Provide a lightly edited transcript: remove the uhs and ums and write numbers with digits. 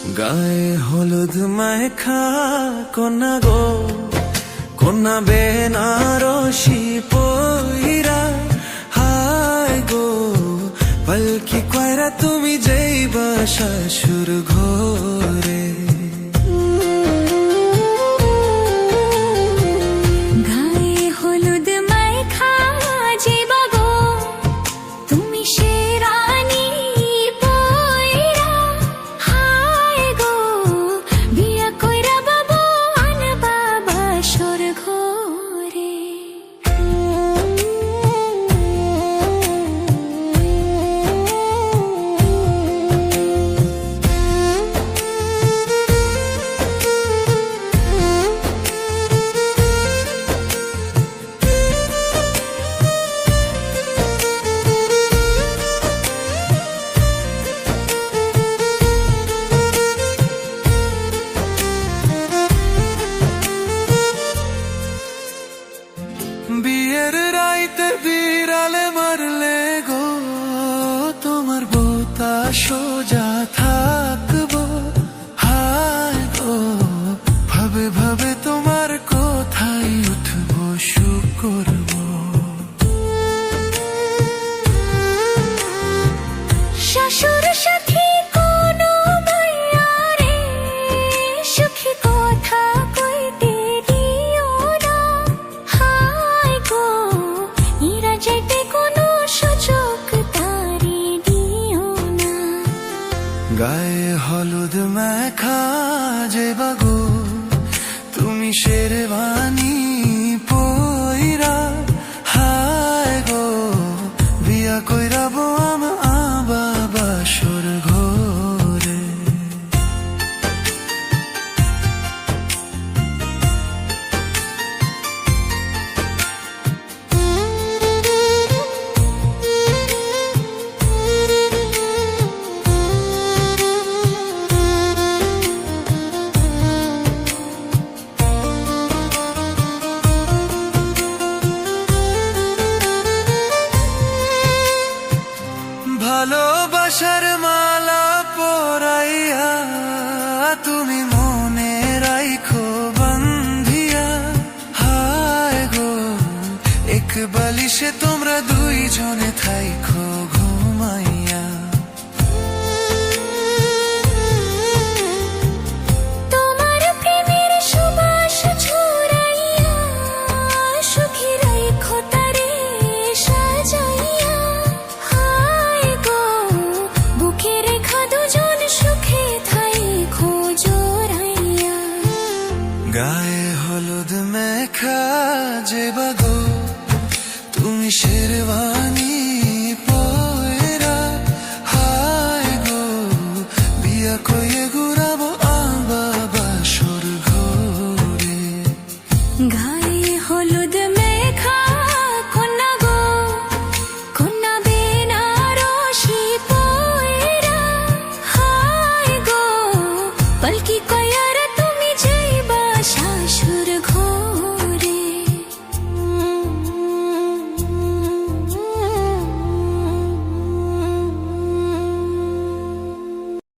গায়ে হলুদ মাখা কন্যা গো, কন্যা বেনারসি পইরা, হায় গো পালকি কয়রা তুমি যাইবা শাশুর ঘরে। গায়ে হলুদ মাখা যাইবা গো, তুমি সে রানী পইরা, হায় গো বিয়া কইরা বাবু আনবা বাসর ঘরে। বিয়ের রাইতে বিড়ালে মারলে গো, তোমার বোতা সোজা থাকবো, হায় গো ভাবে ভাবে তোমার কোথায় উঠবো সুখ করবো। শাশুর সাথে কোনো মাইয়ারে সুখী কথা কইতে দিও না, হায় গো ইরা যেতে কোনো সুযোগ তারে দিও না। গায়ে হলুদ মাখা যাইবা গো, তুমি শেরওয়ানি পইরা, হায় গো বিয়া কইরা বোয়াম আবা বাসর ঘরে। ভালোবাসার মালা পরাইয়া তুমি মনে রাইখো বান্ধিয়া, হায় গো এক বালিশে তোমরা দুইজনে থাইখো ঘুমাইয়া। তোমার প্রেমের সুবাস ছড়াইয়া সুখী রাইখো তারে সাজাইয়া, হায় গো বুকে রেখা দুজন সুখে থাইখো জোড়াইয়া। গায়ে হলুদ মেখা যাইবা গো, তুমি শেরওয়ানি পয়রা, হায় গো বিয়া কইয়ে